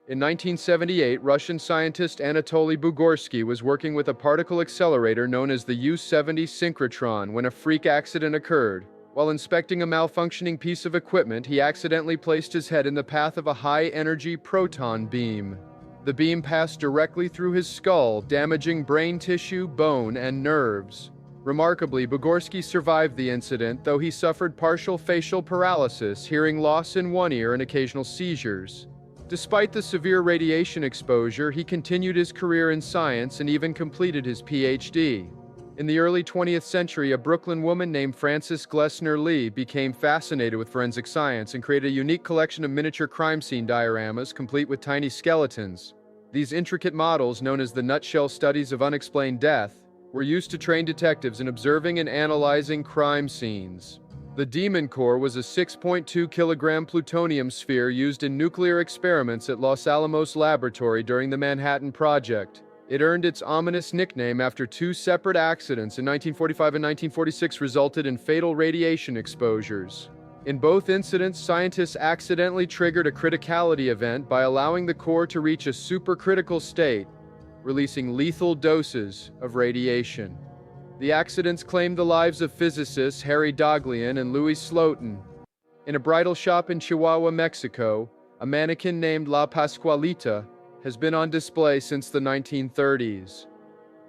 In 1978, Russian scientist Anatoly Bugorsky was working with a particle accelerator known as the U-70 synchrotron when a freak accident occurred. While inspecting a malfunctioning piece of equipment, he accidentally placed his head in the path of a high-energy proton beam. The beam passed directly through his skull, damaging brain tissue, bone, and nerves. Remarkably, Bugorsky survived the incident, though he suffered partial facial paralysis, hearing loss in one ear, and occasional seizures. Despite the severe radiation exposure, he continued his career in science and even completed his PhD. In the early 20th century, a Brooklyn woman named Frances Glessner Lee became fascinated with forensic science and created a unique collection of miniature crime scene dioramas complete with tiny skeletons. These intricate models, known as the nutshell studies of unexplained death, were used to train detectives in observing and analyzing crime scenes. The Demon Core was a 6.2-kilogram plutonium sphere used in nuclear experiments at Los Alamos Laboratory during the Manhattan Project. It earned its ominous nickname after two separate accidents in 1945 and 1946 resulted in fatal radiation exposures. In both incidents, scientists accidentally triggered a criticality event by allowing the core to reach a supercritical state, releasing lethal doses of radiation. The accidents claimed the lives of physicists Harry Daghlian and Louis Slotin. In a bridal shop in Chihuahua, Mexico, a mannequin named La Pascualita has been on display since the 1930s.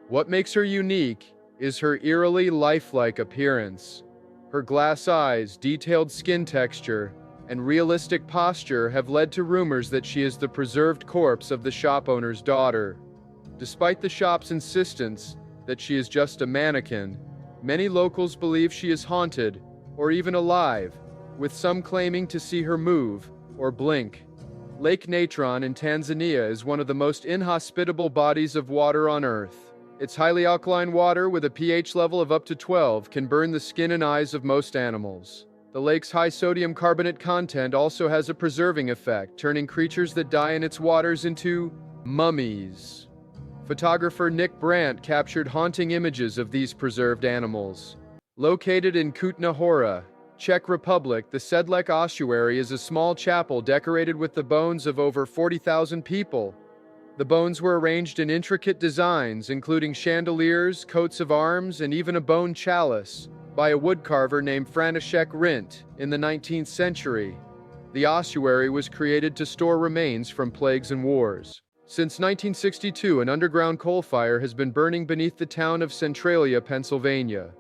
What makes her unique is her eerily lifelike appearance. Her glass eyes, detailed skin texture, and realistic posture have led to rumors that she is the preserved corpse of the shop owner's daughter. Despite the shop's insistence that she is just a mannequin, many locals believe she is haunted or even alive, with some claiming to see her move or blink. Lake Natron in Tanzania is one of the most inhospitable bodies of water on Earth. Its highly alkaline water with a pH level of up to 12 can burn the skin and eyes of most animals. The lake's high sodium carbonate content also has a preserving effect, turning creatures that die in its waters into mummies. Photographer Nick Brandt captured haunting images of these preserved animals. Located in Kutna Hora, Czech Republic, the Sedlec ossuary is a small chapel decorated with the bones of over 40,000 people. The bones were arranged in intricate designs, including chandeliers, coats of arms, and even a bone chalice, by a woodcarver named František Rint in the 19th century. The ossuary was created to store remains from plagues and wars. Since 1962, an underground coal fire has been burning beneath the town of Centralia, Pennsylvania.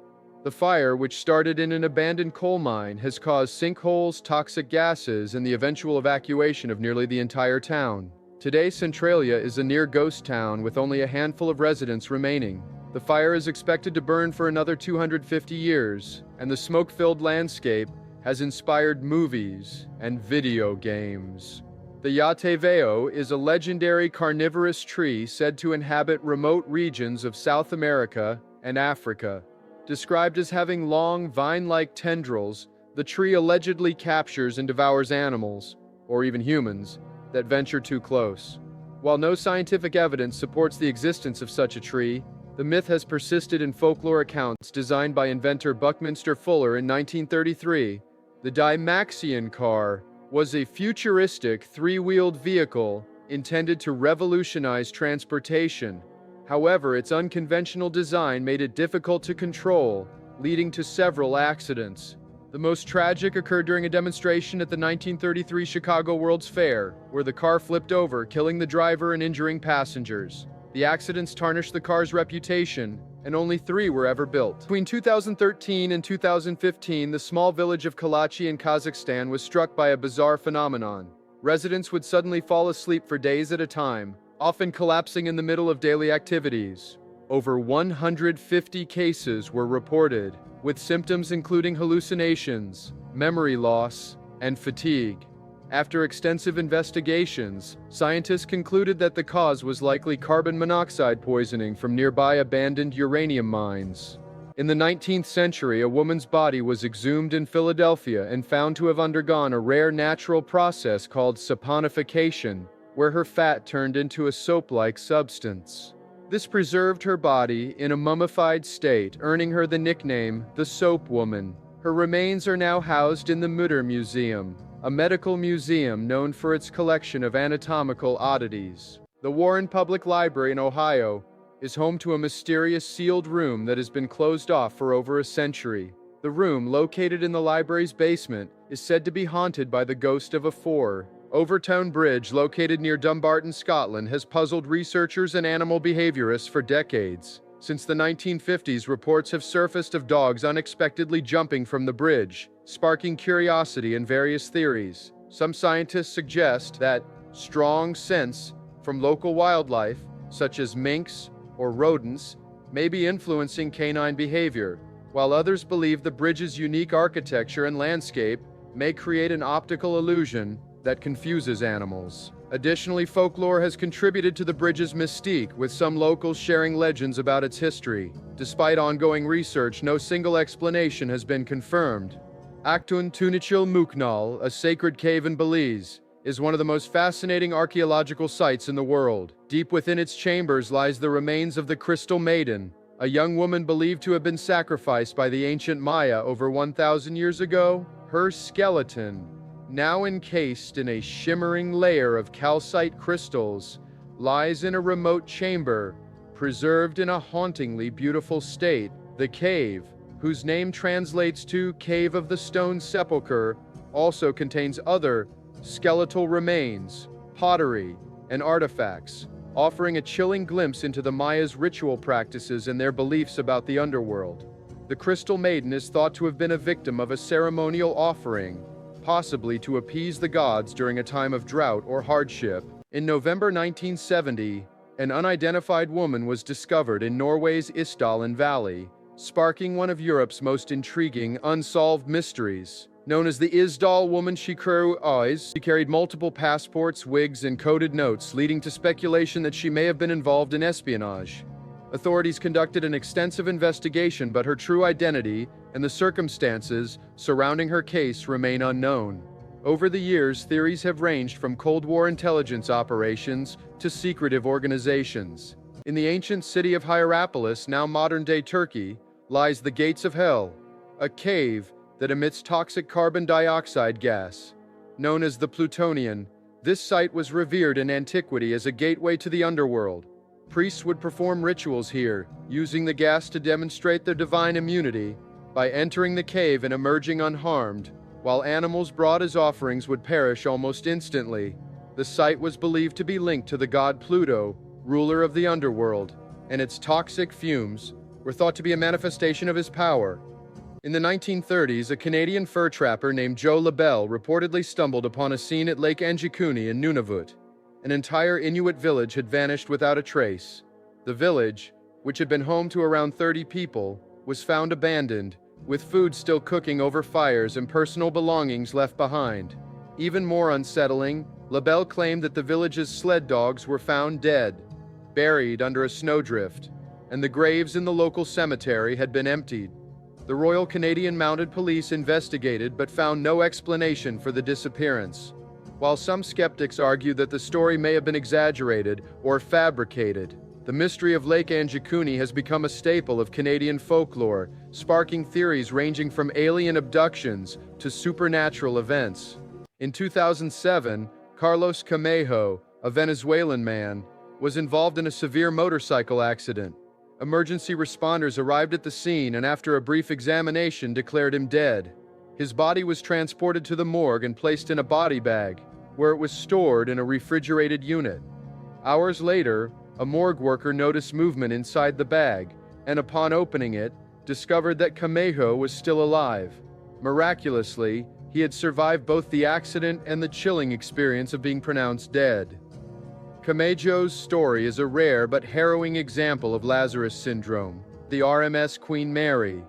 The fire, which started in an abandoned coal mine, has caused sinkholes, toxic gases, and the eventual evacuation of nearly the entire town. Today, Centralia is a near ghost town with only a handful of residents remaining. The fire is expected to burn for another 250 years, and the smoke-filled landscape has inspired movies and video games. The Yateveo is a legendary carnivorous tree said to inhabit remote regions of South America and Africa. Described as having long, vine-like tendrils, the tree allegedly captures and devours animals, or even humans, that venture too close. While no scientific evidence supports the existence of such a tree, the myth has persisted in folklore accounts designed by inventor Buckminster Fuller in 1933. The Dymaxion car was a futuristic three-wheeled vehicle intended to revolutionize transportation. However, its unconventional design made it difficult to control, leading to several accidents. The most tragic occurred during a demonstration at the 1933 Chicago World's Fair, where the car flipped over, killing the driver and injuring passengers. The accidents tarnished the car's reputation, and only 3 were ever built. Between 2013 and 2015, the small village of Kalachi in Kazakhstan was struck by a bizarre phenomenon. Residents would suddenly fall asleep for days at a time, often collapsing in the middle of daily activities. Over 150 cases were reported, with symptoms including hallucinations, memory loss, and fatigue. After extensive investigations, scientists concluded that the cause was likely carbon monoxide poisoning from nearby abandoned uranium mines. In the 19th century, a woman's body was exhumed in Philadelphia and found to have undergone a rare natural process called saponification, where her fat turned into a soap-like substance. This preserved her body in a mummified state, earning her the nickname the Soap Woman. Her remains are now housed in the Mutter Museum. a medical museum known for its collection of anatomical oddities. The Warren Public Library in Ohio is home to a mysterious sealed room that has been closed off for over a century. The room, located in the library's basement, is said to be haunted by the ghost of a Overtown bridge located near Dumbarton, Scotland, has puzzled researchers and animal behaviorists for decades. Since the 1950s, reports have surfaced of dogs unexpectedly jumping from the bridge, sparking curiosity and various theories. Some scientists suggest that strong scents from local wildlife, such as minks or rodents, may be influencing canine behavior, while others believe the bridge's unique architecture and landscape may create an optical illusion that confuses animals. Additionally, folklore has contributed to the bridge's mystique, with some locals sharing legends about its history. Despite ongoing research, no single explanation has been confirmed. Actun Tunichil Muknal, a sacred cave in Belize, is one of the most fascinating archaeological sites in the world. Deep within its chambers lies the remains of the Crystal Maiden, a young woman believed to have been sacrificed by the ancient Maya over 1,000 years ago. Her skeleton, now encased in a shimmering layer of calcite crystals, lies in a remote chamber, preserved in a hauntingly beautiful state. The cave, whose name translates to Cave of the Stone Sepulchre, also contains other skeletal remains, pottery, and artifacts, offering a chilling glimpse into the Maya's ritual practices and their beliefs about the underworld. The Crystal Maiden is thought to have been a victim of a ceremonial offering, possibly to appease the gods during a time of drought or hardship. In November 1970, an unidentified woman was discovered in Norway's Isdalen Valley, sparking one of Europe's most intriguing unsolved mysteries. Known as the Isdal woman, she carried multiple passports, wigs, and coded notes, leading to speculation that she may have been involved in espionage. Authorities conducted an extensive investigation, but her true identity and the circumstances surrounding her case remain unknown. Over the years, theories have ranged from Cold War intelligence operations to secretive organizations. In the ancient city of Hierapolis, now modern-day Turkey, lies the Gates of Hell, a cave that emits toxic carbon dioxide gas. Known as the Plutonian, this site was revered in antiquity as a gateway to the underworld. Priests would perform rituals here, using the gas to demonstrate their divine immunity by entering the cave and emerging unharmed, while animals brought as offerings would perish almost instantly. The site was believed to be linked to the god Pluto, ruler of the underworld, and its toxic fumes were thought to be a manifestation of his power. In the 1930s, a Canadian fur trapper named Joe LaBelle reportedly stumbled upon a scene at Lake Anjikuni in Nunavut. An entire Inuit village had vanished without a trace. The village, which had been home to around 30 people, was found abandoned, with food still cooking over fires and personal belongings left behind. Even more unsettling, LaBelle claimed that the village's sled dogs were found dead, buried under a snowdrift, and the graves in the local cemetery had been emptied. The Royal Canadian Mounted Police investigated but found no explanation for the disappearance. While some skeptics argue that the story may have been exaggerated or fabricated, the mystery of Lake Anjikuni has become a staple of Canadian folklore, sparking theories ranging from alien abductions to supernatural events. In 2007, Carlos Camejo, a Venezuelan man, was involved in a severe motorcycle accident. Emergency responders arrived at the scene and, after a brief examination, declared him dead. His body was transported to the morgue and placed in a body bag, where it was stored in a refrigerated unit. Hours later, a morgue worker noticed movement inside the bag, and upon opening it, discovered that Camejo was still alive. Miraculously, he had survived both the accident and the chilling experience of being pronounced dead. Camejo's story is a rare but harrowing example of Lazarus syndrome. The RMS Queen Mary,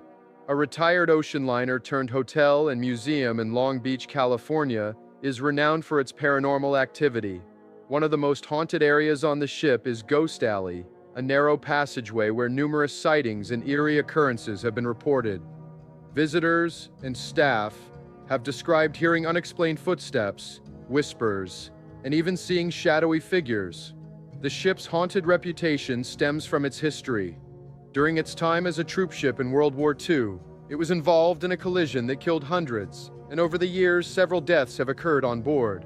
a retired ocean liner turned hotel and museum in Long Beach, California, is renowned for its paranormal activity. One of the most haunted areas on the ship is Ghost Alley, a narrow passageway where numerous sightings and eerie occurrences have been reported. Visitors and staff have described hearing unexplained footsteps, whispers, and even seeing shadowy figures. The ship's haunted reputation stems from its history. During its time as a troop ship in World War II, it was involved in a collision that killed hundreds and over the years, several deaths have occurred on board.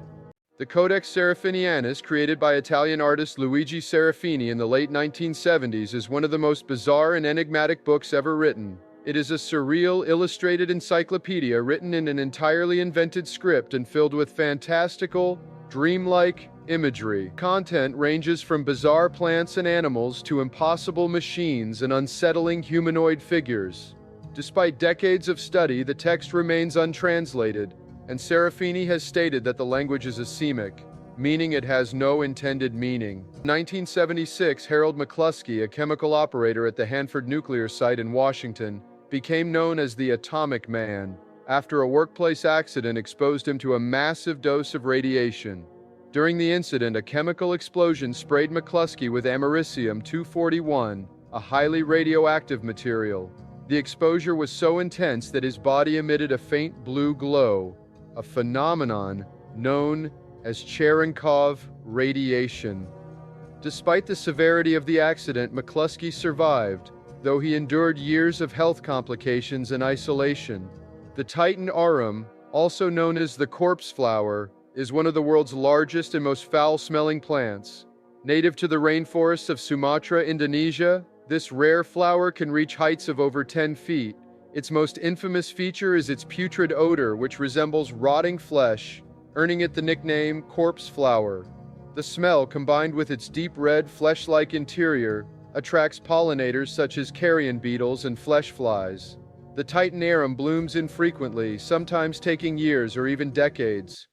The Codex Serafinianus, created by Italian artist Luigi Serafini in the late 1970s, is one of the most bizarre and enigmatic books ever written. It is a surreal, illustrated encyclopedia written in an entirely invented script and filled with fantastical, dreamlike imagery. Content ranges from bizarre plants and animals to impossible machines and unsettling humanoid figures. Despite decades of study, the text remains untranslated, and Serafini has stated that the language is asemic, meaning it has no intended meaning. In 1976, Harold McCluskey, a chemical operator at the Hanford nuclear site in Washington, became known as the Atomic Man after a workplace accident exposed him to a massive dose of radiation. During the incident, a chemical explosion sprayed McCluskey with americium-241, a highly radioactive material. The exposure was so intense that his body emitted a faint blue glow, a phenomenon known as Cherenkov radiation. Despite the severity of the accident, McCluskey survived, though he endured years of health complications and isolation. The Titan arum, also known as the corpse flower, is one of the world's largest and most foul-smelling plants. Native to the rainforests of Sumatra, Indonesia, this rare flower can reach heights of over 10 feet. Its most infamous feature is its putrid odor, which resembles rotting flesh, earning it the nickname corpse flower. The smell, combined with its deep red, flesh-like interior, attracts pollinators such as carrion beetles and flesh flies. The Titan arum blooms infrequently, sometimes taking years or even decades,